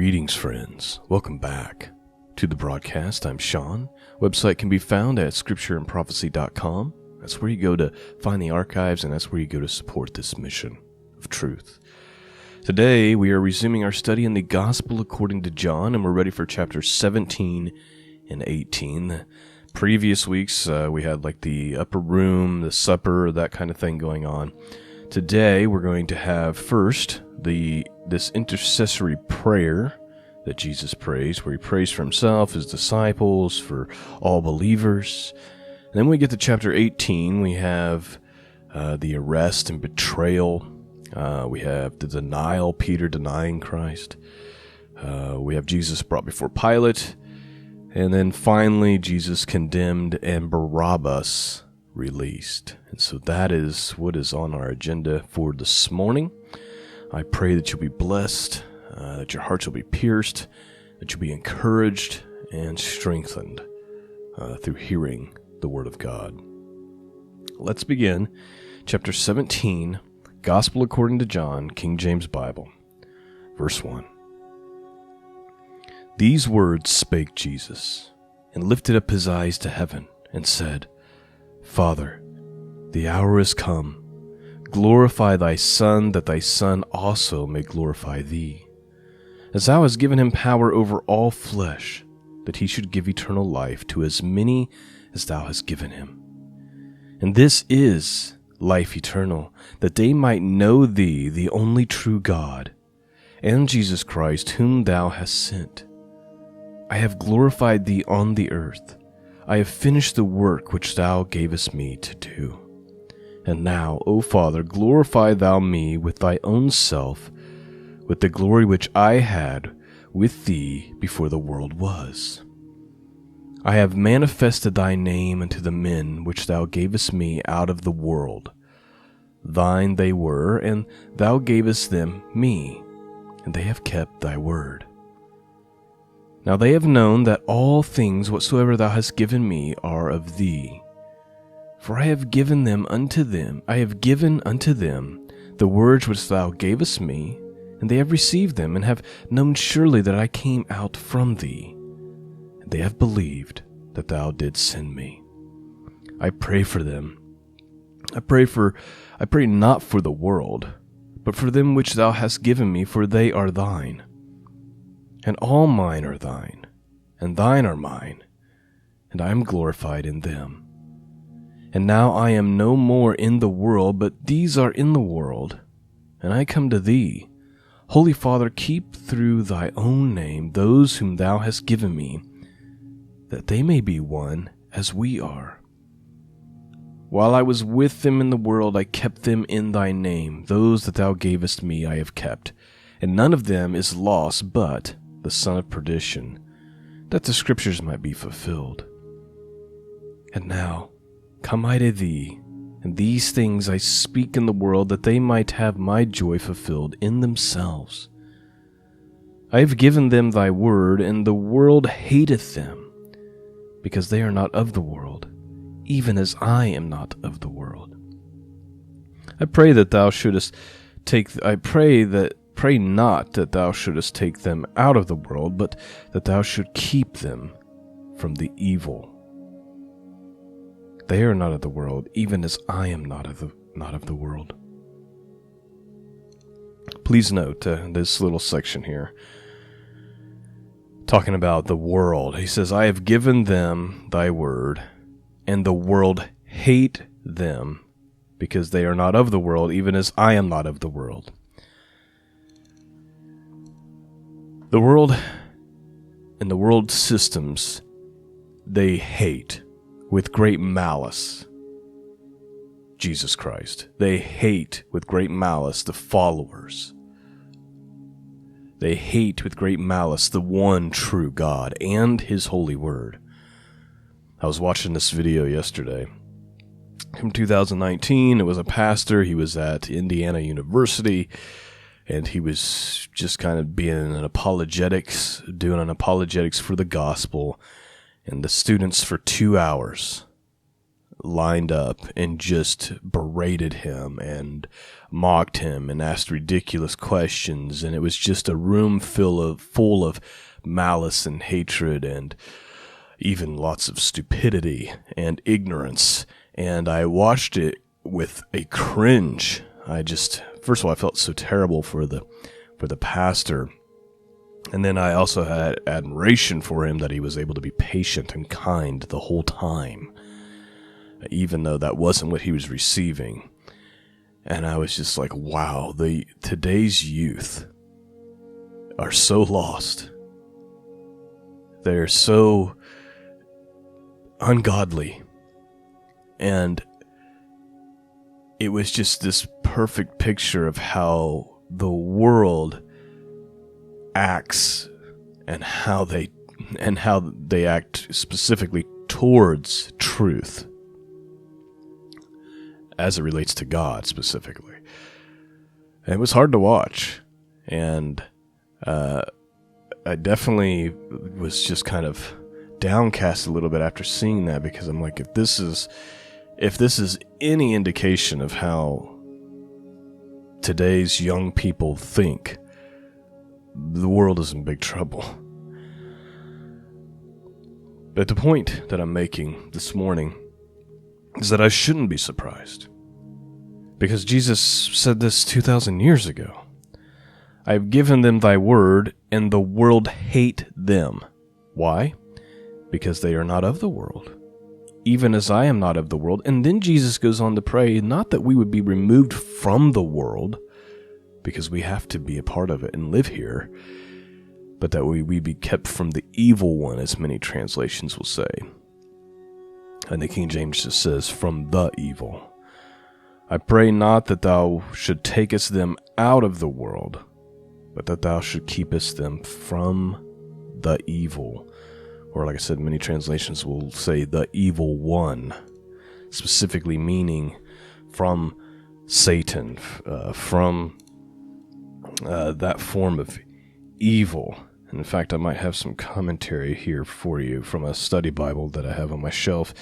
Greetings, friends. Welcome back to the broadcast. I'm Shawn. Website can be found at scriptureandprophecy.com. That's where you go to find the archives, and that's where you go to support this mission of truth. Today, we are resuming our study in the Gospel according to John, and we're ready for chapters 17 and 18. The previous weeks, we had like the upper room, the supper, that kind of thing going on. Today, we're going to have first this intercessory prayer that Jesus prays, where he prays for himself, his disciples, for all believers. And then when we get to chapter 18, we have the arrest and betrayal. We have the denial, Peter denying Christ. We have Jesus brought before Pilate. And then finally, Jesus condemned and Barabbas released. And so that is what is on our agenda for this morning. I pray that you'll be blessed, that your hearts will be pierced, that you'll be encouraged and strengthened through hearing the Word of God. Let's begin. Chapter 17, Gospel according to John, King James Bible, verse 1. These words spake Jesus, and lifted up his eyes to heaven, and said, Father, the hour is come. Glorify thy Son, that thy Son also may glorify thee. As thou hast given him power over all flesh, that he should give eternal life to as many as thou hast given him. And this is life eternal, that they might know thee, the only true God, and Jesus Christ, whom thou hast sent. I have glorified thee on the earth. I have finished the work which thou gavest me to do. And now, O Father, glorify thou me with thy own self, with the glory which I had with thee before the world was. I have manifested thy name unto the men which thou gavest me out of the world. Thine they were, and thou gavest them me, and they have kept thy word. Now they have known that all things whatsoever thou hast given me are of thee. For I have given unto them the words which thou gavest me, and they have received them, and have known surely that I came out from thee. And they have believed that thou didst send me. I pray for them. I pray not for the world, but for them which thou hast given me, for they are thine. And all mine are thine, and thine are mine, and I am glorified in them. And now I am no more in the world, but these are in the world, and I come to thee. Holy Father, keep through thy own name those whom thou hast given me, that they may be one as we are. While I was with them in the world, I kept them in thy name. Those that thou gavest me I have kept, and none of them is lost but the son of perdition, that the scriptures might be fulfilled. And now, come I to thee, and these things I speak in the world, that they might have my joy fulfilled in themselves. I have given them thy word, and the world hateth them, because they are not of the world, even as I am not of the world. I pray that thou shouldest pray not that thou shouldest take them out of the world, but that thou should keep them from the evil. They are not of the world, even as I am not of the world. Please note this little section here, talking about the world. He says, I have given them thy word, and the world hate them, because they are not of the world, even as I am not of the world. The world and the world systems, they hate with great malice Jesus Christ. They hate with great malice the followers. They hate with great malice the one true God and his holy word. I was watching this video yesterday from 2019. It was a pastor. He was at Indiana University, and he was just kind of doing an apologetics for the gospel. And the students for 2 hours lined up and just berated him and mocked him and asked ridiculous questions, and it was just a room full of malice and hatred and even lots of stupidity and ignorance. And I watched it with a cringe. First of all, I felt so terrible for the pastor. And then I also had admiration for him that he was able to be patient and kind the whole time, even though that wasn't what he was receiving. And I was just like, wow, today's youth are so lost. They're so ungodly. And it was just this perfect picture of how the world acts and how they act specifically towards truth as it relates to God specifically. And it was hard to watch, and I definitely was just kind of downcast a little bit after seeing that, because I'm like, if this is any indication of how today's young people think, the world is in big trouble. But the point that I'm making this morning is that I shouldn't be surprised, because Jesus said this 2,000 years ago. I have given them thy word, and the world hate them. Why? Because they are not of the world, even as I am not of the world. And then Jesus goes on to pray, not that we would be removed from the world, because we have to be a part of it and live here, but that we be kept from the evil one, as many translations will say. And the King James just says, from the evil. I pray not that thou should takest them out of the world, but that thou should keepest them from the evil. Or like I said, many translations will say the evil one, specifically meaning from Satan, from that form of evil. And in fact, I might have some commentary here for you from a study Bible that I have on my shelf.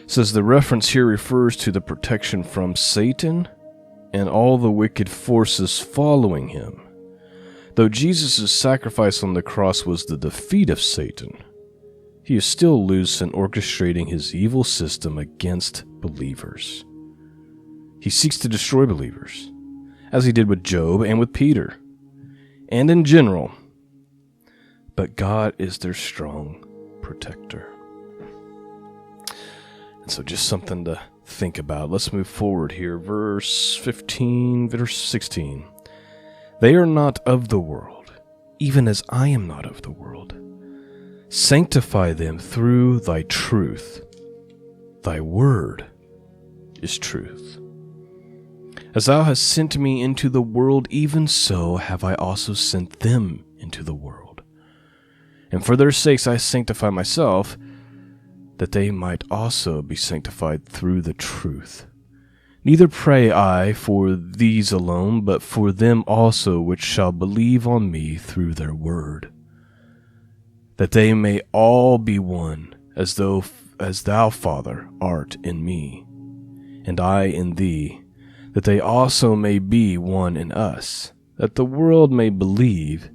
It says the reference here refers to the protection from Satan and all the wicked forces following him. Though Jesus' sacrifice on the cross was the defeat of Satan, he is still loose in orchestrating his evil system against believers. He seeks to destroy believers, as he did with Job and with Peter, and in general. But God is their strong protector. And so just something to think about. Let's move forward here. Verse 16. They are not of the world, even as I am not of the world. Sanctify them through thy truth. Thy word is truth. As thou hast sent me into the world, even so have I also sent them into the world. And for their sakes I sanctify myself, that they might also be sanctified through the truth. Neither pray I for these alone, but for them also which shall believe on me through their word, that they may all be one, as thou, Father, art in me, and I in thee, that they also may be one in us, that the world may believe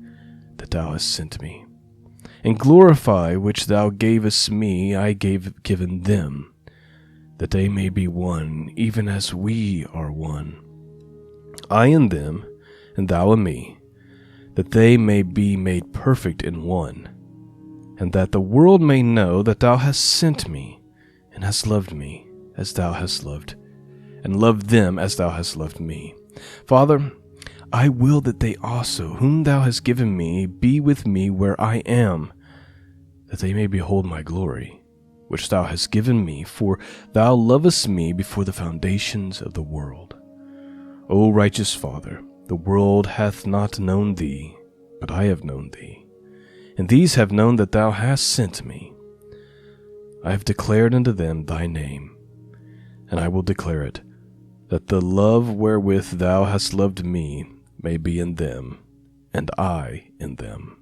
that thou hast sent me. And glorify which thou gavest me, I given them, that they may be one, even as we are one. I in them, and thou in me, that they may be made perfect in one, and that the world may know that thou hast sent me, and hast loved me as thou hast loved, and loved them as thou hast loved me. Father, I will that they also, whom thou hast given me, be with me where I am, that they may behold my glory, which thou hast given me, for thou lovest me before the foundations of the world. O righteous Father, the world hath not known thee, but I have known thee, and these have known that thou hast sent me. I have declared unto them thy name, and I will declare it, that the love wherewith thou hast loved me may be in them, and I in them.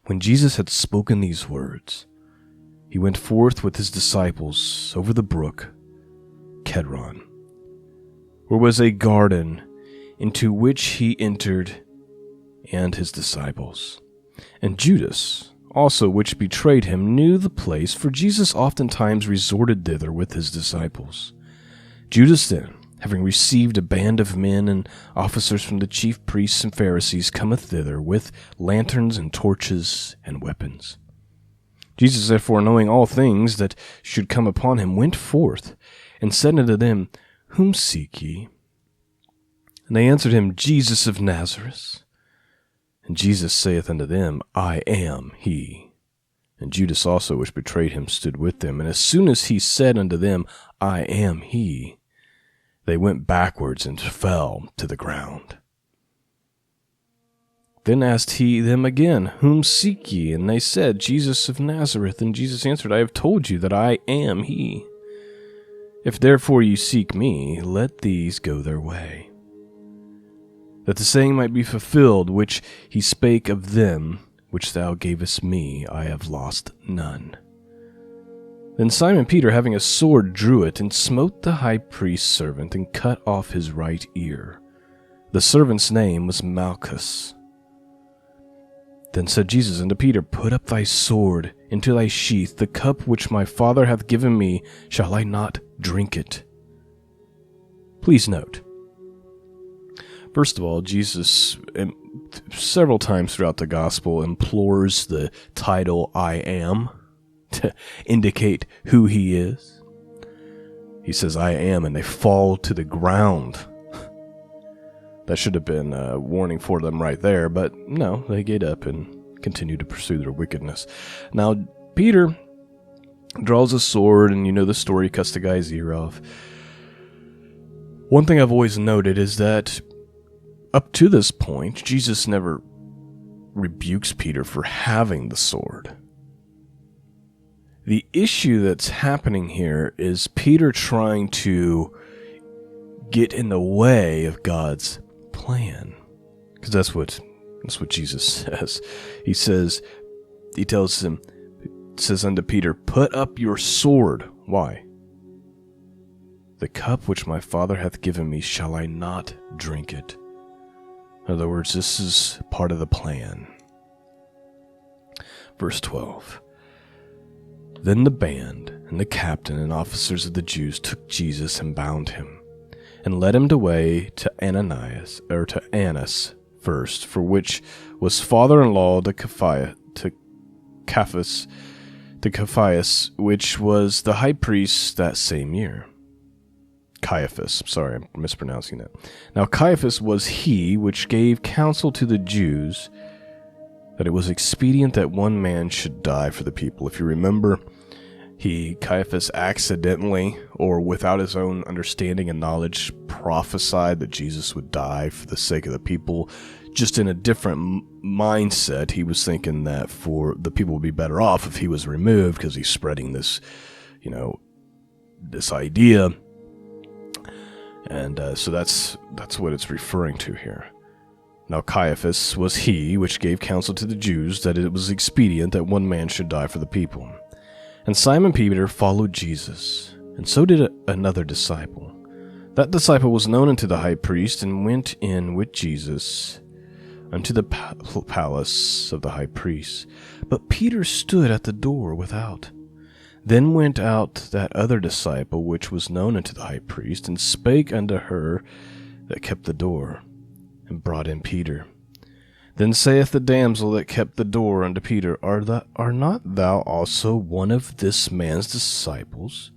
When Jesus had spoken these words, he went forth with his disciples over the brook Kedron, where was a garden, into which he entered, and his disciples. And Judas also, which betrayed him, knew the place, for Jesus oftentimes resorted thither with his disciples. Judas then, having received a band of men and officers from the chief priests and Pharisees, cometh thither with lanterns and torches and weapons. Jesus, therefore, knowing all things that should come upon him, went forth, and said unto them, Whom seek ye? And they answered him, Jesus of Nazareth. And Jesus saith unto them, I am he. And Judas also, which betrayed him, stood with them. And as soon as he said unto them, I am he, they went backwards and fell to the ground. Then asked he them again, Whom seek ye? And they said, Jesus of Nazareth. And Jesus answered, I have told you that I am he. If therefore ye seek me, let these go their way, that the saying might be fulfilled, which he spake of them which thou gavest me, I have lost none. Then Simon Peter, having a sword, drew it, and smote the high priest's servant, and cut off his right ear. The servant's name was Malchus. Then said Jesus unto Peter, Put up thy sword into thy sheath. The cup which my Father hath given me, shall I not drink it? Please note, first of all, Jesus several times throughout the gospel implores the title I am to indicate who he is. He says, I am, and they fall to the ground. That should have been a warning for them right there, but no, they get up and continue to pursue their wickedness. Now, Peter draws a sword, and you know the story, cuts the guy's ear off. One thing I've always noted is that up to this point, Jesus never rebukes Peter for having the sword. The issue that's happening here is Peter trying to get in the way of God's plan, because that's what Jesus says. He says unto Peter, Put up your sword. Why? The cup which my Father hath given me, shall I not drink it? In other words, this is part of the plan. Verse 12. Then the band and the captain and officers of the Jews took Jesus and bound him, and led him away to Annas first, for which was father-in-law to Caiaphas, which was the high priest that same year. Caiaphas, sorry, I'm mispronouncing that. Now Caiaphas was he which gave counsel to the Jews that it was expedient that one man should die for the people. If you remember, Caiaphas accidentally, or without his own understanding and knowledge, prophesied that Jesus would die for the sake of the people. Just in a different mindset, he was thinking that for the people would be better off if he was removed, because he's spreading this, this idea. And so that's what it's referring to here. Now Caiaphas was he which gave counsel to the Jews that it was expedient that one man should die for the people. And Simon Peter followed Jesus, and so did another disciple. That disciple was known unto the high priest, and went in with Jesus unto the palace of the high priest. But Peter stood at the door without. Then went out that other disciple which was known unto the high priest, and spake unto her that kept the door, and brought in Peter. Then saith the damsel that kept the door unto Peter, Are not thou also one of this man's disciples?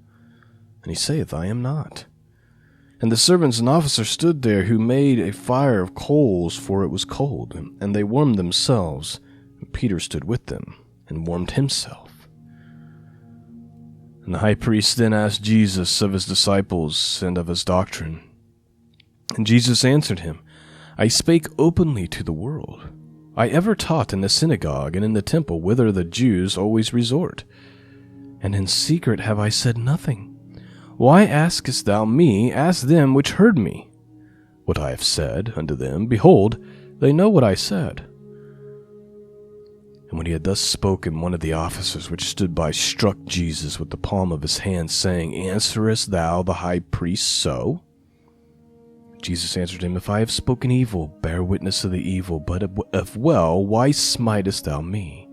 And he saith, I am not. And the servants and officers stood there, who made a fire of coals, for it was cold, and they warmed themselves. And Peter stood with them, and warmed himself. And the high priest then asked Jesus of his disciples, and of his doctrine. And Jesus answered him, I spake openly to the world. I ever taught in the synagogue and in the temple, whither the Jews always resort. And in secret have I said nothing. Why askest thou me? Ask them which heard me. What I have said unto them, behold, they know what I said. And when he had thus spoken, one of the officers which stood by struck Jesus with the palm of his hand, saying, Answerest thou the high priest so? Jesus answered him, If I have spoken evil, bear witness of the evil, but if well, why smitest thou me?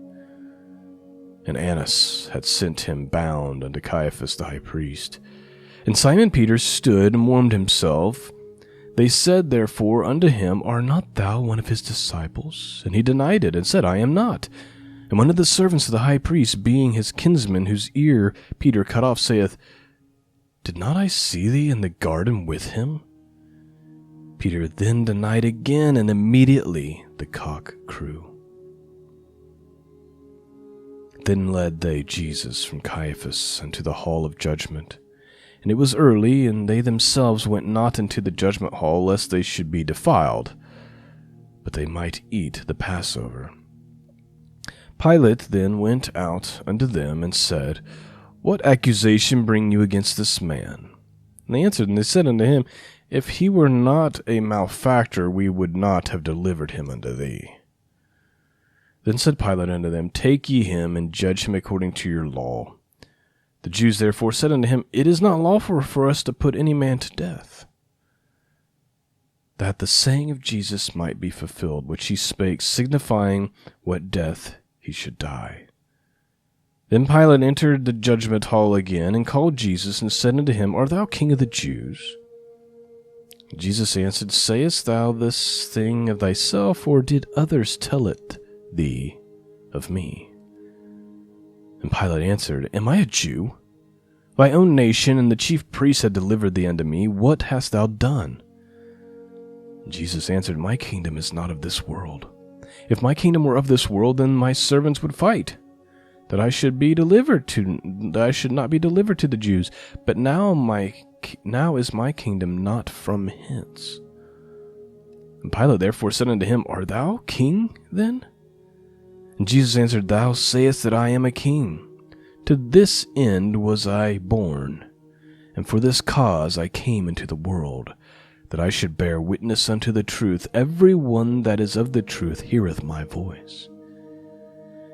And Annas had sent him bound unto Caiaphas the high priest. And Simon Peter stood and warmed himself. They said therefore unto him, Art not thou one of his disciples? And he denied it, and said, I am not. And one of the servants of the high priest, being his kinsman, whose ear Peter cut off, saith, Did not I see thee in the garden with him? Peter then denied again, and immediately the cock crew. Then led they Jesus from Caiaphas unto the hall of judgment. And it was early, and they themselves went not into the judgment hall, lest they should be defiled, but they might eat the Passover. Pilate then went out unto them, and said, What accusation bring you against this man? And they answered, and they said unto him, If he were not a malefactor, we would not have delivered him unto thee. Then said Pilate unto them, Take ye him, and judge him according to your law. The Jews therefore said unto him, It is not lawful for us to put any man to death, that the saying of Jesus might be fulfilled, which he spake, signifying what death he should die. Then Pilate entered the judgment hall again, and called Jesus, and said unto him, Art thou king of the Jews? Jesus answered, Sayest thou this thing of thyself, or did others tell it thee of me? And Pilate answered, Am I a Jew? Thy own nation and the chief priests had delivered thee unto me. What hast thou done? And Jesus answered, My kingdom is not of this world. If my kingdom were of this world, then my servants would fight, that I should not be delivered to the Jews. But now is my kingdom not from hence. And Pilate therefore said unto him, Art thou king then? And Jesus answered, Thou sayest that I am a king. To this end was I born, and for this cause I came into the world, that I should bear witness unto the truth. Every one that is of the truth heareth my voice.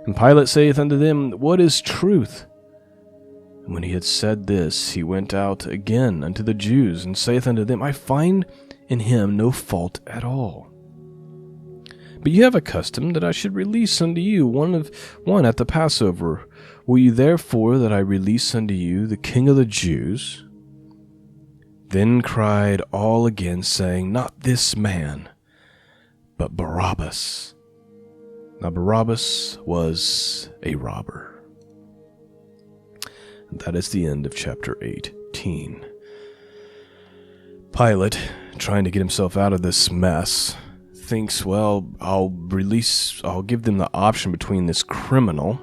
And Pilate saith unto them, What is truth? And when he had said this, he went out again unto the Jews, and saith unto them, I find in him no fault at all. But you have a custom that I should release unto you one at the Passover. Will you therefore that I release unto you the King of the Jews? Then cried all again, saying, Not this man, but Barabbas. Now Barabbas was a robber. And that is the end of chapter 18. Pilate, trying to get himself out of this mess, thinks, well, I'll give them the option between this criminal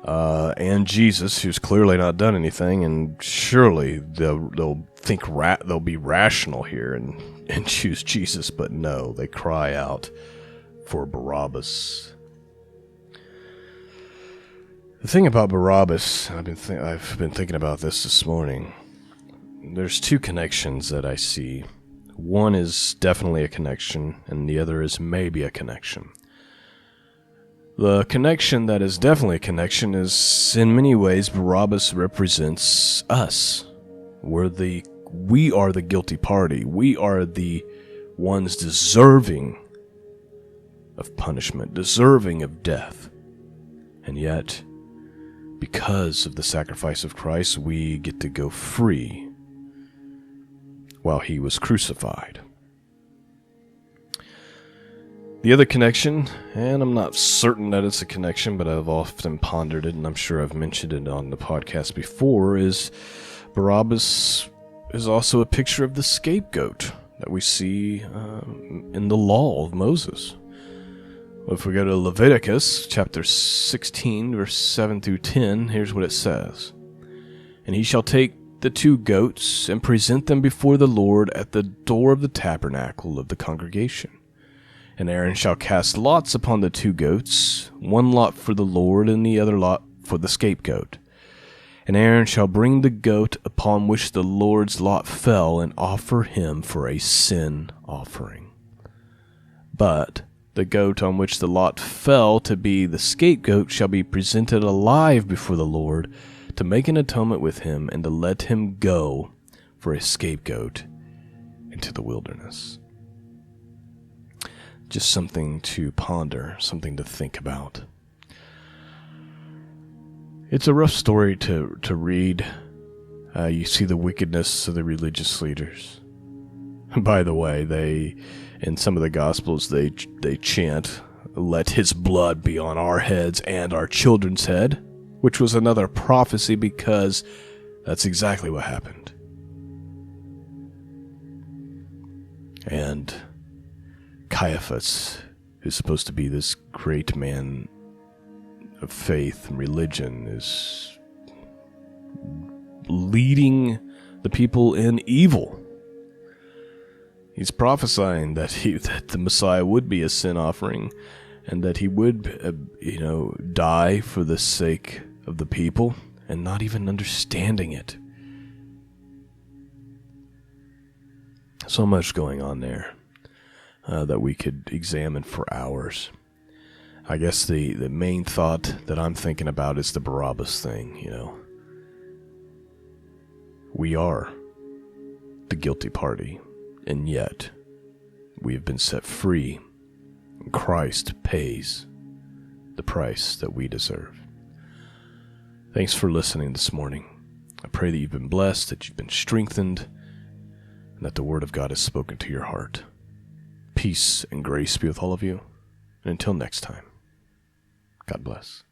and Jesus, who's clearly not done anything, and surely they'll be rational here and choose Jesus. But no, they cry out for Barabbas. The thing about Barabbas, I've been thinking about this morning. There's two connections that I see. One is definitely a connection, and the other is maybe a connection. The connection that is definitely a connection is, in many ways, Barabbas represents us. We are the guilty party. We are the ones deserving of punishment, deserving of death. And yet, because of the sacrifice of Christ, we get to go free while he was crucified. The other connection, and I'm not certain that it's a connection, but I've often pondered it, and I'm sure I've mentioned it on the podcast before, is Barabbas is also a picture of the scapegoat that we see in the law of Moses. If we go to Leviticus chapter 16, verse 7 through 10, here's what it says. And he shall take the 2 goats and present them before the Lord at the door of the tabernacle of the congregation. And Aaron shall cast lots upon the 2 goats, one lot for the Lord and the other lot for the scapegoat. And Aaron shall bring the goat upon which the Lord's lot fell and offer him for a sin offering. But The goat on which the lot fell to be the scapegoat shall be presented alive before the Lord to make an atonement with him and to let him go for a scapegoat into the wilderness. Just something to ponder, something to think about. It's a rough story to read. You see the wickedness of the religious leaders. By the way, in some of the Gospels, they chant, "Let his blood be on our heads and our children's head," which was another prophecy because that's exactly what happened. And Caiaphas, who's supposed to be this great man of faith and religion, is leading the people in evil. He's prophesying that the Messiah would be a sin offering and that he would, die for the sake of the people, and not even understanding it. So much going on there that we could examine for hours. I guess the main thought that I'm thinking about is the Barabbas thing, We are the guilty party, and yet we have been set free, and Christ pays the price that we deserve. Thanks for listening this morning. I pray that you've been blessed, that you've been strengthened, and that the Word of God has spoken to your heart. Peace and grace be with all of you, and until next time, God bless.